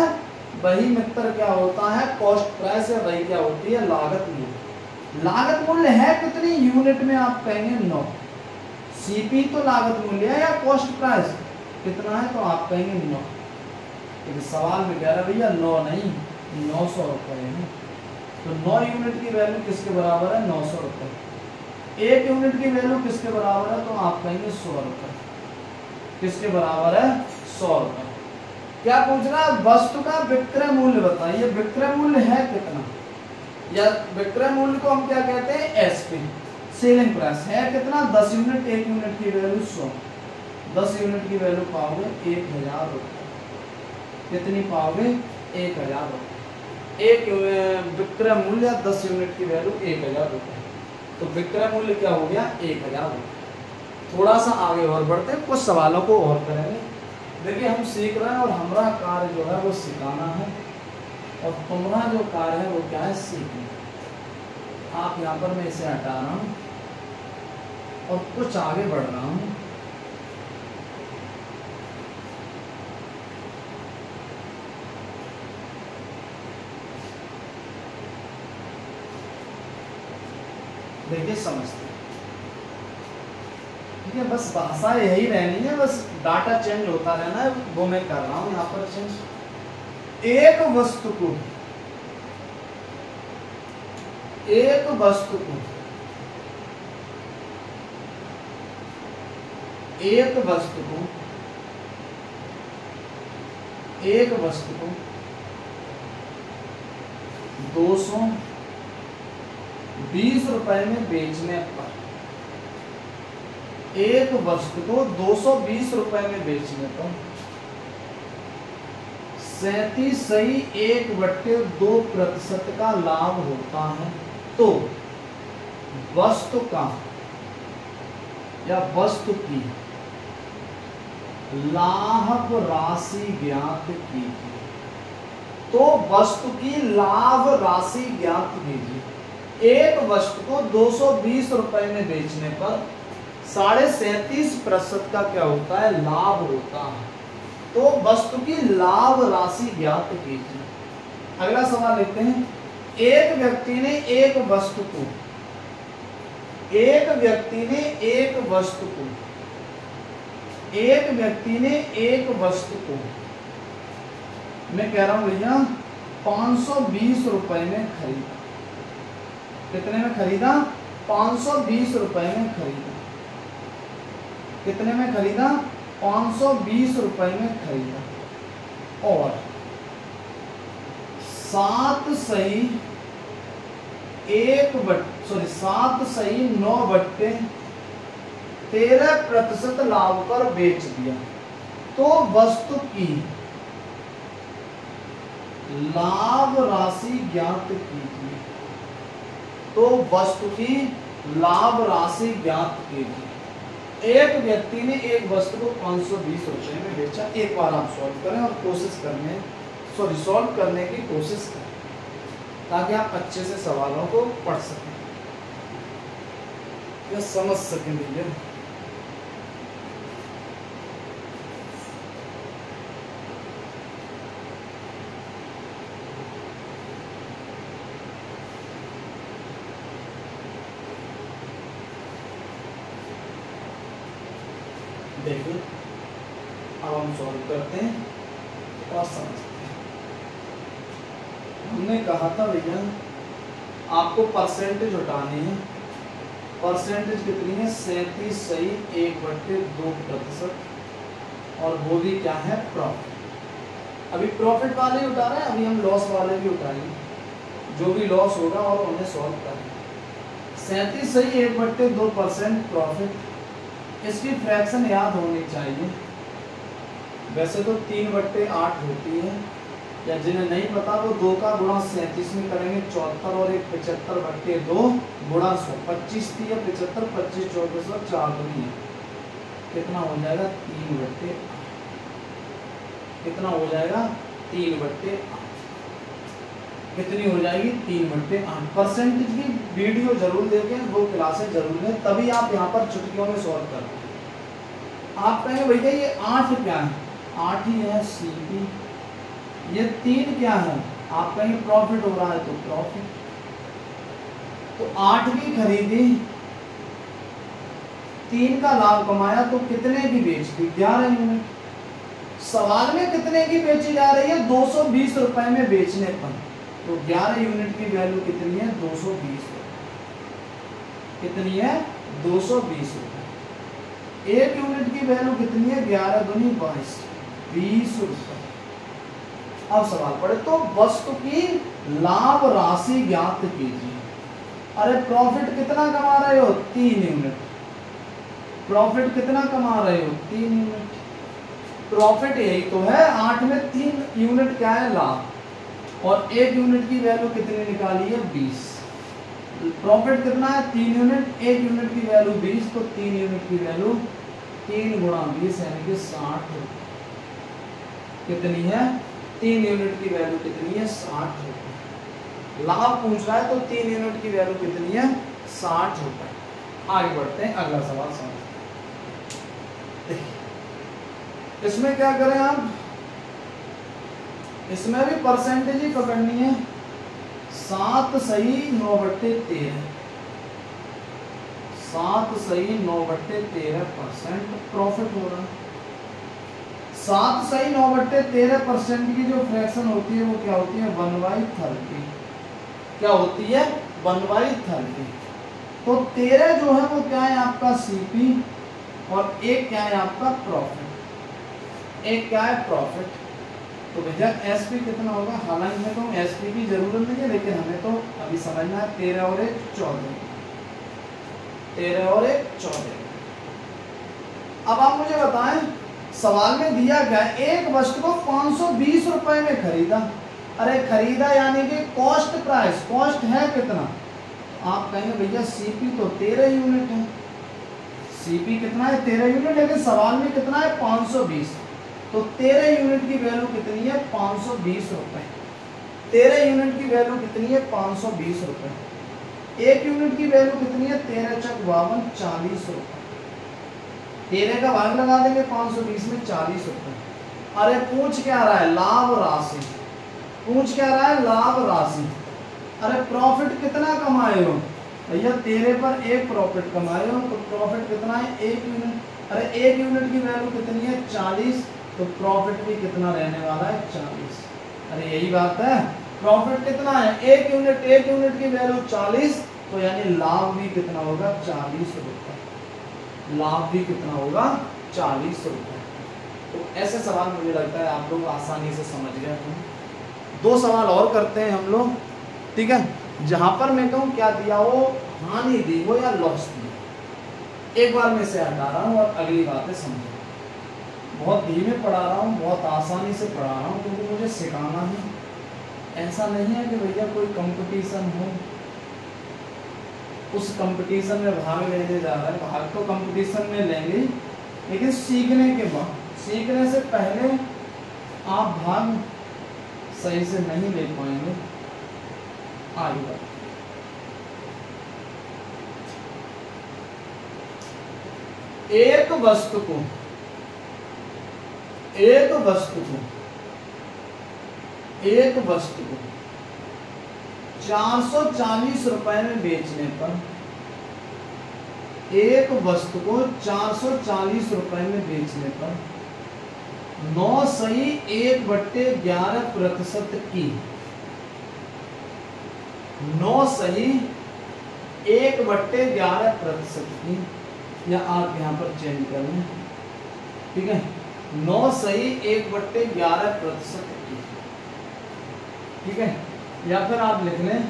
वही मित्र क्या होता है कॉस्ट प्राइस है, वही क्या होती है लागत मूल्य। लागत मूल्य है कितनी यूनिट में, आप कहेंगे 9। सीपी तो लागत मूल्य है या कॉस्ट प्राइस कितना है, तो आप कहेंगे 9। तो सवाल में कह रहा है भैया 9 नहीं 900 रुपए है। तो 9 यूनिट की वैल्यू किसके बराबर है 900 रुपए। 1 यूनिट की वैल्यू किसके बराबर है, तो आप कहेंगे 100 रुपए। किसके बराबर है 100 रुपए। क्या पूछ रहा है, वस्तु का विक्रय मूल्य बताइए, विक्रय मूल्य है कितना, या विक्रय मूल्य को हम क्या कहते हैं, एसपी, सेलिंग प्राइस है कितना, 10 यूनिट, 1 यूनिट की वैल्यू 100, 10 यूनिट की वैल्यू पाओगे 1000 रुपये, कितनी पाओगे, 1000 रुपये, एक विक्रय मूल्य 10 यूनिट की वैल्यू 1000 रुपये, तो विक्रय मूल्य क्या हो गया, 1000 रुपये। थोड़ा सा आगे और बढ़ते हैं, कुछ सवालों को और करेंगे। देखिए हम सीख रहे हैं और हमारा कार्य जो है वो सिखाना है, और तुम्हारा जो कार्य है वो क्या है, सीखना। आप यहाँ पर मैं इसे हटा रहा हूँ और कुछ आगे बढ़ रहा हूँ। देखिए समझते हैं, ठीक है, बस भाषा यही रहनी है, बस डाटा चेंज होता रहना है, वो मैं कर रहा हूँ यहाँ पर चेंज। एक वस्तु को एक वस्तु को एक वस्तु को एक वस्तु को 220 रुपए में बेचने पर, एक वस्तु को 220 रुपए में बेचने पर 37.1/2% का लाभ होता है, तो वस्तु का या वस्तु की लाभ राशि ज्ञात कीजिए। तो वस्तु की लाभ राशि ज्ञात कीजिए। एक वस्तु को 220 रुपए में बेचने पर 37.5% का क्या होता है, लाभ होता है, तो वस्तु की लाभ राशि ज्ञात कीजिए। अगला सवाल लेते हैं। एक व्यक्ति ने एक वस्तु को मैं कह रहा हूं भैया 520 रुपए में खरीदा। कितने में खरीदा, 520 रुपए में खरीदा। कितने में खरीदा, 520 रुपए में खरीदा, और 7.9% लाभ पर बेच दिया। तो वस्तु की लाभ राशि ज्ञात कीजिए। तो वस्तु की लाभ राशि ज्ञात कीजिए। एक व्यक्ति ने एक वस्तु को 520 रुपए में बेचा। एक बार आप सॉल्व करें और सॉल्व करने की कोशिश करें, ताकि आप अच्छे से सवालों को पढ़ सकें या समझ सकें। भैया देखिए, अब हम सॉल्व करते हैं और समझते हैं। हमने कहा था भैया आपको परसेंटेज उठानी है। परसेंटेज कितनी है, 37.1/2%, और वो भी क्या है, प्रॉफिट। अभी प्रॉफिट वाले ही उठा रहे हैं, अभी हम लॉस वाले भी उठाएंगे। जो भी लॉस होगा और उन्हें सॉल्व करेंगे। 37.1/2% प्रॉफिट। इसकी फ्रैक्शन याद होनी चाहिए। वैसे तो 3/8 होती है, या जिन्हें नहीं पता वो 2 का गुणा 37 में करेंगे 74, और एक 75/2 गुणा 100, 25 थी या 75, 25 24 और 4 दूनी है, कितना हो जाएगा 3/8। कितना हो जाएगा 3/8। कितनी हो जाएगी 3/8। परसेंटेज की वीडियो जरूर देखें, वो क्लासेस जरूर लें, तभी आप यहाँ पर चुटकियों में सॉल्व करते हैं। आप कहेंगे भैया ये 8 क्या है, 8 ही है सीपी। ये 3 क्या है, आप कहेंगे प्रॉफिट हो रहा है, तो प्रॉफिट। तो 8 की खरीदी, 3 का लाभ कमाया, तो कितने की बेच दी, 11 यूनिट। सवाल में कितने की बेची जा रही है, 220 रुपए में बेचने पर। तो 11 यूनिट की वैल्यू कितनी है, 220 रुपए। कितनी है, 220 रुपए। 1 यूनिट की वैल्यू कितनी है, 11 दूनी 22, 20 रुपए। अब सवाल पढ़े, तो वस्तु की लाभ राशि ज्ञात कीजिए। अरे प्रॉफिट कितना कमा रहे हो? 3 यूनिट। प्रॉफिट कितना कमा रहे हो? 3 यूनिट। प्रॉफिट यही तो है, 8 में 3 यूनिट क्या है? लाभ। और 1 यूनिट की वैल्यू कितनी निकाली है? 20। प्रॉफिट कितना है? 3 यूनिट। 1 यूनिट की वैल्यू 20, तो 3 यूनिट की वैल्यू 3 गुणा 20 यानी कि 60 कितनी है? 3 यूनिट की वैल्यू कितनी है? 60 रुपए। लाभ पूछ रहा है तो 3 यूनिट की वैल्यू कितनी है? 60 रुपए। आगे बढ़ते हैं, अगला सवाल समझते हैं। इसमें क्या करें आप? इसमें भी परसेंटेज ही पकड़नी है। 7 सही 9/13। 7 सही 9/13% प्रॉफिट हो रहा है। 7 सही 9/13% की जो फ्रैक्शन होती है वो क्या होती है? 1/30। क्या होती है? 1/30। तो 13 जो है वो क्या है आपका? सीपी। और 1 क्या है आपका? प्रॉफिट। 1 क्या है? प्रॉफिट। तो भैया एसपी कितना होगा? हालांकि मैं कहूँ एसपी की जरूरत नहीं है, लेकिन हमें तो अभी समझना है। 13 और 1 14। 13 और 1 14। अब आप मुझे बताएं, सवाल में दिया गया एक वस्तु को 520 रुपए में खरीदा। अरे खरीदा यानी कि कॉस्ट प्राइस, कॉस्ट है कितना? आप कहेंगे भैया सीपी तो 13 यूनिट है। सीपी कितना है? 13 यूनिट। लेकिन सवाल में कितना है? 520। तो 13 यूनिट की वैल्यू कितनी है? 520 रुपए। 13 यूनिट की वैल्यू कितनी है? 520 रुपए। 1 यूनिट की वैल्यू कितनी है? 13 चक 52 40 रुपए। 13 का भाग लगा देंगे 520 में, 40 रुपए। अरे पूछ क्या रहा है? लाभ राशि। पूछ क्या रहा है? लाभ राशि। अरे प्रॉफिट कितना कमाए हो? भैया 13 पर 1 प्रॉफिट कमाए हो, तो प्रॉफिट कितना है? 1 यूनिट। अरे 1 यूनिट की वैल्यू कितनी है? 40। तो प्रॉफिट भी कितना रहने वाला है? 40। अरे यही बात है। प्रॉफिट कितना है? 1 यूनिट। 1 यूनिट की वैल्यू 40, तो यानी लाभ भी कितना होगा? 40 रुपए। लाभ भी कितना होगा? 40 रुपए। तो ऐसे सवाल मुझे लगता है आप लोग आसानी से समझ गए हैं। 2 सवाल और करते हैं हम लोग, ठीक है? जहां पर मैं कहूँ क्या दिया हो? हानि दी हो या लॉस दी। एक बार मैं इसे हटा रहा हूँ और अगली बातें समझो। बहुत धीमे पढ़ा रहा हूँ, बहुत आसानी से पढ़ा रहा हूँ, क्योंकि मुझे सिखाना है। ऐसा नहीं है कि भैया कोई कंपटीशन हो, उस कंपटीशन में भाग लेने जा रहा है। भाग तो कंपटीशन में लेंगे, लेकिन सीखने के बाद, सीखने से पहले आप भाग सही से नहीं ले पाएंगे। आगे बढ़ते। एक वस्तु को 440 रुपए में बेचने पर, एक वस्तु को 440 रुपए में बेचने पर 9 सही 1/11% की, 9 सही 1/11% की, या आप यहां पर चेंज कर लें, ठीक है? 9 सही 1/11% की, ठीक है? या फिर आप लिख लें,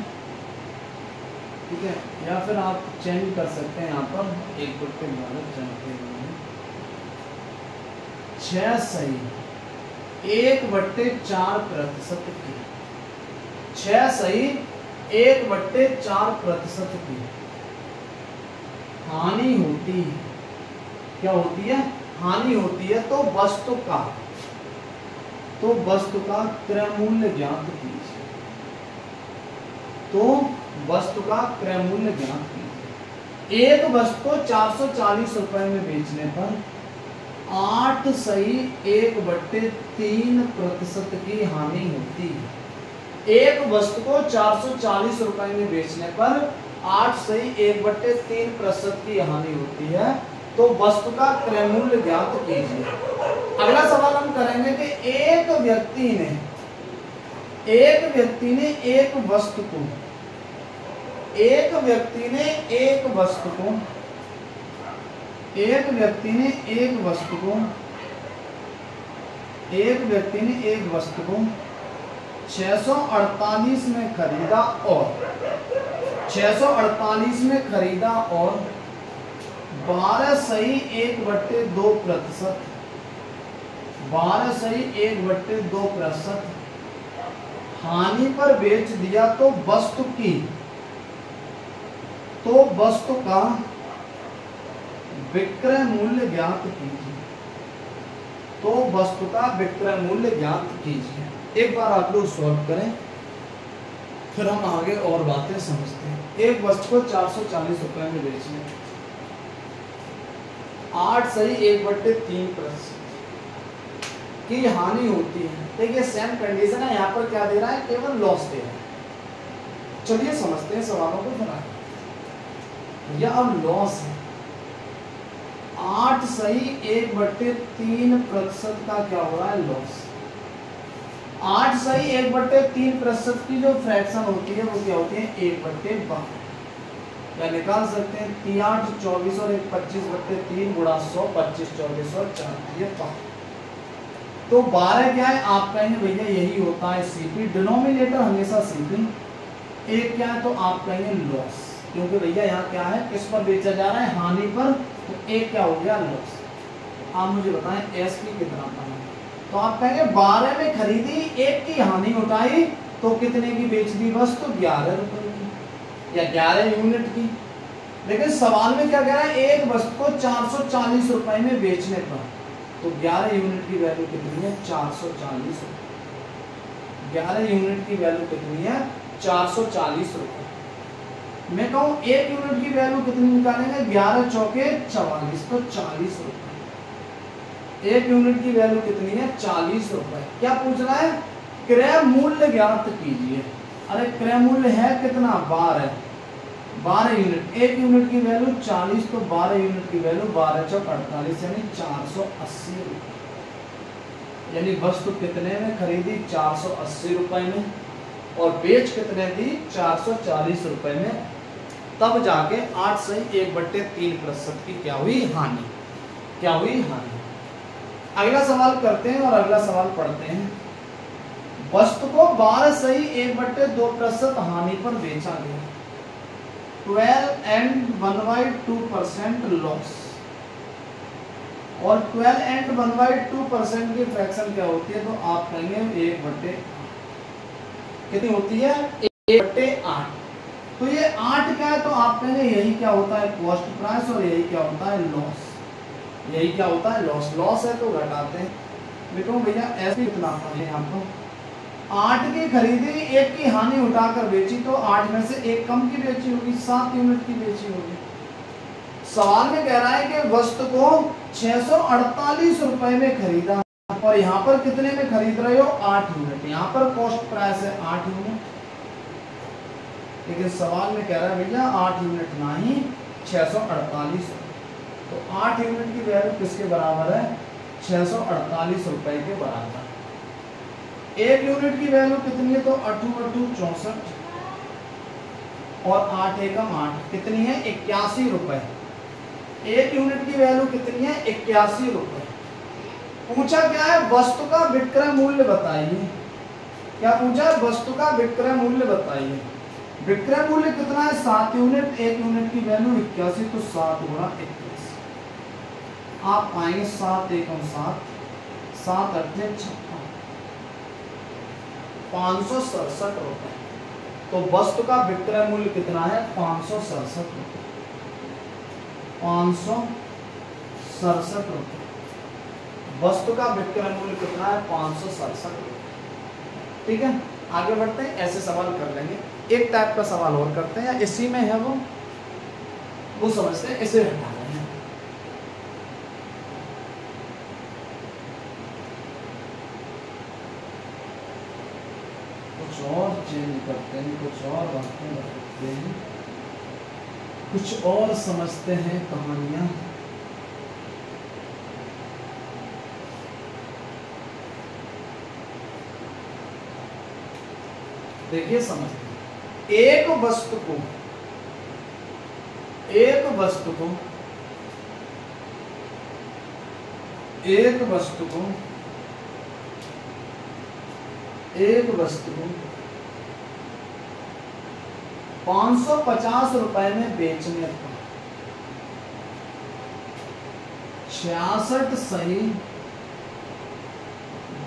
ठीक है? या फिर आप चेंज कर सकते हैं यहाँ पर 1/11, 6 सही 1/4% की, 6 सही 1/4% की हानि होती है। क्या होती है? हानि होती है। तो वस्तु का क्रय मूल्य ज्ञात कीजिए। तो वस्तु का क्रय मूल्य ज्ञात कीजिए। एक वस्तु को 440 रुपए में बेचने पर 8 सही 1/3% की हानि होती है। एक वस्तु को 440 रुपए में बेचने पर 8 सही 1/3% की हानि होती है। तो वस्तु का क्रय मूल्य ज्ञात कीजिए। अगला सवाल हम करेंगे कि एक व्यक्ति ने एक वस्तु को 648 में खरीदा और 648 में खरीदा और 12.1/2%, 12.1/2% हानि पर बेच दिया तो वस्तु का विक्रय मूल्य ज्ञात कीजिए। तो वस्तु का विक्रय मूल्य ज्ञात कीजिए। एक बार आप लोग सॉल्व करें, फिर हम आगे और बातें समझते हैं। एक वस्तु को 440 रुपए में बेचने 8.1/3% की हानि होती है। देखिए सेम कंडीशन है, यहाँ पर क्या दे रहा है, केवल लॉस दे रहा है। चलिए समझते हैं सवालों को फिर। यह अब लॉस है, 8.1/3% का क्या हो रहा है, लॉस। 8.1/3% की जो फ्रैक्शन होती है वो क्या होती है, 1/12। या निकाल सकते हैं 3 8 24 और 1 25/3 गुणा 100, 25 24 और 4 ये 5। तो 12 क्या है, आप कहेंगे भैया यही होता है सीपी, डिनोमिनेटर हमेशा सीपी। एक क्या है, तो आप कहेंगे लॉस, क्योंकि भैया यहाँ क्या है, किस पर बेचा जा रहा है, हानि पर। तो एक क्या हो गया, लॉस। आप मुझे बताएं एसपी कितना पाएंगे। तो आप कहेंगे 12 में खरीदी, एक की हानि उठाई, तो कितने की बेच दी वस्तु, 11 रुपए की या 11 यूनिट की। लेकिन सवाल में क्या कह रहा है, एक वस्तु को 440 रुपए में बेचने पर, तो 11 यूनिट की वैल्यू कितनी है, 440 रुपए। 11 यूनिट की वैल्यू कितनी है, 440 रुपए। मैं कहूँ 1 यूनिट की वैल्यू कितनी निकालेंगे, 11 चौके 44, तो 40 रुपए। 1 यूनिट की वैल्यू कितनी है, 40 रुपए। क्या पूछ रहा है, क्रय मूल्य ज्ञात कीजिए। अरे क्रय मूल्य है कितना, 12 यूनिट। 1 यूनिट की वैल्यू 40, तो 12 यूनिट की वैल्यू 12 चौक 48, यानी 480 रुपए। यानी वस्तु कितने में खरीदी, 480 रुपए में, और बेच कितने दी, 440 रुपए में। तब जाके 8.1/3% की क्या हुई, हानि। क्या हुई, हानि। अगला सवाल करते हैं और अगला सवाल पढ़ते हैं। वस्तु को 12.1/2% हानि पर बेचा गया, 12 and 1/2% लॉस। और 12 and 1/2% की फ्रैक्शन क्या होती है, तो आप कहेंगे 1/8। कितनी होती है, 1/8। तो ये 8 क्या है, तो आप कहेंगे यही क्या होता है, कॉस्ट प्राइस, और यही क्या होता है, लॉस। यही क्या होता है, लॉस। लॉस है तो घटाते हैं। देखो भैया ऐसे कितना है, यहाँ पर 8 की खरीदी, 1 की हानि उठाकर बेची, तो 8 में से 1 कम की बेची होगी, 7 यूनिट की बेची होगी। सवाल में कह रहा है कि वस्तु को 648 रुपए में खरीदा, और यहाँ पर कितने में खरीद रहे हो, 8 यूनिट। यहाँ पर कॉस्ट प्राइस है 8 यूनिट, लेकिन सवाल में कह रहा है भैया 8 यूनिट नहीं, 648। तो 8 यूनिट की वैल्यू किसके बराबर है, 648 रुपए के बराबर। 1 यूनिट की वैल्यू कितनी है, तो 8 × 64, और 8 एकम 8 कितनी है, 81 रुपए। 1 यूनिट की वैल्यू कितनी है, 81 रुपए। पूछा क्या है, वस्तु का विक्रय मूल्य बताइए। क्या पूछा, वस्तु का विक्रय मूल्य बताइए। विक्रय मूल्य कितना है, 7 यूनिट। 1 यूनिट की वैल्यू 81, तो 7 × 81 आप पाएंगे 7 एकम 7, 7 8 56, 567 रुपए। तो वस्तु का विक्रय मूल्य कितना है, 567 रुपए। 567 रुपए वस्तु का विक्रय मूल्य कितना है, 567 रुपए। ठीक है, आगे बढ़ते हैं, ऐसे सवाल कर लेंगे। एक टाइप का सवाल और करते हैं, या इसी में है वो समझते हैं, इसे हटा रहे हैं। कुछ और चेंज करते हैं, कुछ और बातें रखते हैं, कुछ और समझते हैं कहानियां। देखिए समझते हैं, एक वस्तु को एक वस्तु को 550 रुपए में बेचने पर 66 सही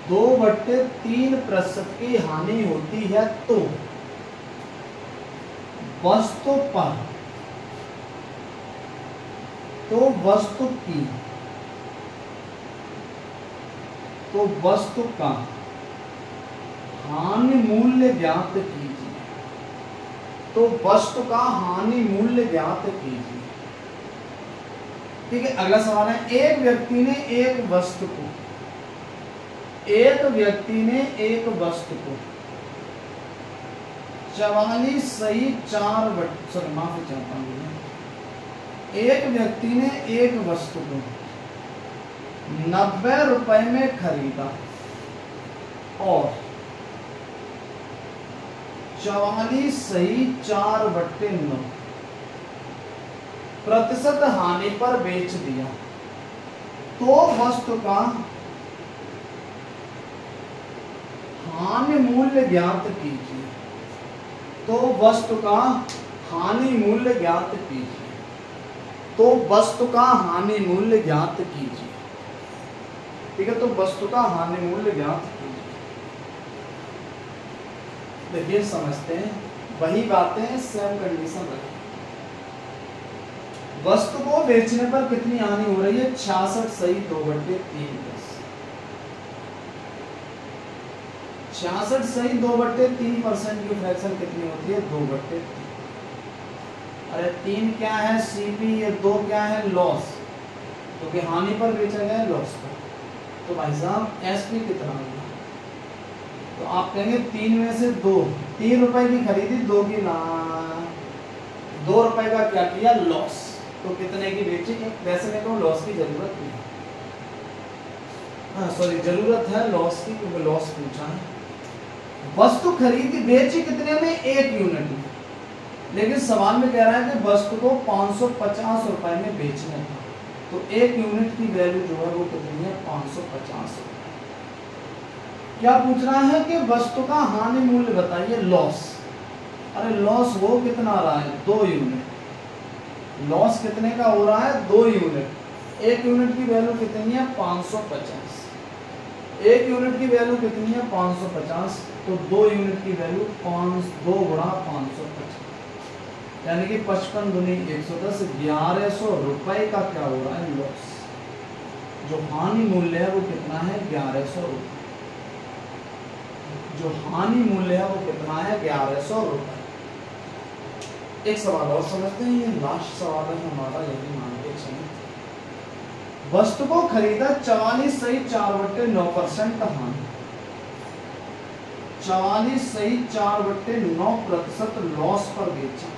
2/3% की हानि होती है तो वस्तु पर वस्तु का हानि मूल्य ज्ञात कीजिए। तो वस्तु का हानि मूल्य ज्ञात कीजिए। ठीक है, अगला सवाल है, एक व्यक्ति ने एक वस्तु को 44 सही 4 सॉरी माफी चाहता हूँ, एक व्यक्ति ने एक वस्तु को 90 रुपए में खरीदा और 44 सही 4/9 प्रतिशत हानि पर बेच दिया तो वस्तु का हानि मूल्य ज्ञात कीजिए। तो वस्तु का हानि मूल्य ज्ञात कीजिए। तो वस्तु का हानि मूल्य ज्ञात कीजिए। ठीक है, तो वस्तु का हानि मूल्य ज्ञात कीजिए। देखिए समझते हैं, वही बातें सेम कंडीशन रहे। वस्तु को बेचने पर कितनी हानि हो रही है? 66 सही 2/3 66 सही 2/3% की फ्रैक्शन कितनी होती है? 2/3। अरे 3 क्या है? सीपी। ये 2 क्या है? लॉस। क्योंकि हानि पर बेचा गया है, लॉस पर। तो भाई साहब एसपी कितना होगा? तो आप कहेंगे 3 में से 2, 3 रुपए की खरीदी, 2 की ना, 2 रुपए का क्या किया? लॉस। तो कितने की बेची? वैसे में तो लॉस की जरूरत नहीं है, हाँ सॉरी जरूरत है लॉस की, क्योंकि लॉस पूछा है। वस्तु खरीदी बेची कितने में? 1 यूनिट में। लेकिन सवाल में कह रहा है कि वस्तु को 550 रुपए में बेचना था, तो 1 यूनिट की वैल्यू जो है वो कितनी है? 550 रुपए। क्या पूछ रहा है कि वस्तु का हानि मूल्य बताइए, लॉस। अरे लॉस वो कितना आ रहा है? 2 यूनिट। लॉस कितने का हो रहा है? 2 यूनिट। 1 यूनिट की वैल्यू कितनी है? 550। 1 यूनिट की वैल्यू कितनी है? 550। तो 2 यूनिट की वैल्यू 2 गुणा 550, यानी कि 55 दूनी 110, 1100 रुपए का क्या हो रहा है? लॉस। जो हानि मूल्य है वो कितना है? 1100 रुपए। जो हानि मूल्य है वो कितना है? 1100 रुपए। एक सवाल और समझते हैं, ये लास्ट सवाल है हमारा, यही मान के चलिए। वस्तु को खरीदा 44 सही 4/9% हानि, 44 सही 4/9% लॉस पर बेचा,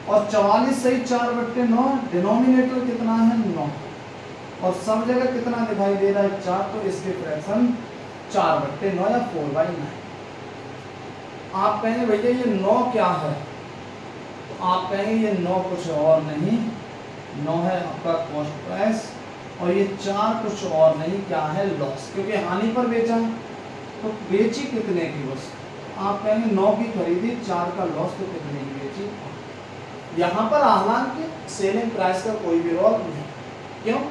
और 44 सही 4/9 डिनोमिनेटर कितना है? 9, और सब जगह कितना दिखाई दे रहा है? 4। तो इसके फ्रैक्शन 4/9 या 4/9। आप कहेंगे भैया ये 9 क्या है? तो आप कहेंगे ये 9 कुछ और नहीं, 9 है आपका कॉस्ट प्राइस, और ये 4 कुछ और नहीं, क्या है? लॉस। क्योंकि हानि पर बेचा है, तो बेची कितने की वस्तु? आप कहेंगे 9 की खरीदी, 4 का लॉस, तो कितने की बेची? यहाँ पर हालांकि सेलिंग प्राइस का कोई भी रोल नहीं। क्यों?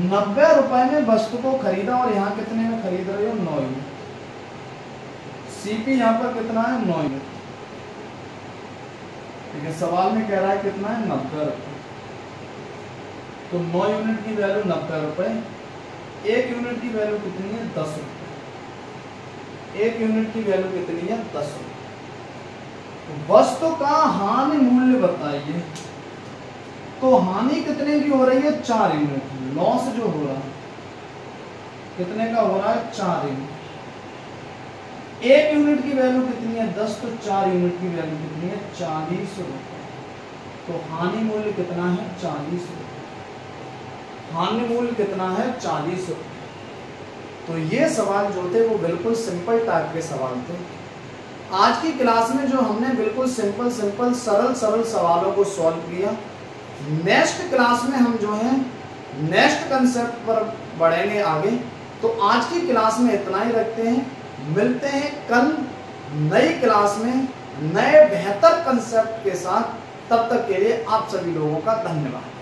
90 रुपए में वस्तु को खरीदा और यहाँ कितने में खरीद रहे हो? 9 यूनिट। सीपी यहाँ पर कितना है? 9 यूनिट। ठीक है, सवाल में कह रहा है कितना है? 90 रुपए। तो 9 यूनिट की वैल्यू 90 रुपए। 1 यूनिट की वैल्यू कितनी है? 10 रुपए। 1 यूनिट की वैल्यू कितनी है? 10 रुपए। वस्तु का हानि मूल्य बताइए। तो हानि कितने की हो रही है? 4 यूनिट। लॉस जो हो रहा है कितने का हो रहा है? 4 यूनिट। 1 यूनिट की वैल्यू कितनी है? 10। तो 4 यूनिट की वैल्यू कितनी है? 40 रुपए। तो हानि मूल्य कितना है? 40 रुपए। हानि मूल्य कितना है? 40 रुपए। तो ये सवाल जो थे वो बिल्कुल सिंपल टाइप के सवाल थे। आज की क्लास में जो हमने बिल्कुल सिंपल सरल सवालों को सॉल्व किया। नेक्स्ट क्लास में हम जो है नेक्स्ट कंसेप्ट पर बढ़ेंगे आगे। तो आज की क्लास में इतना ही रखते हैं। मिलते हैं कल नई क्लास में नए बेहतर कंसेप्ट के साथ। तब तक के लिए आप सभी लोगों का धन्यवाद।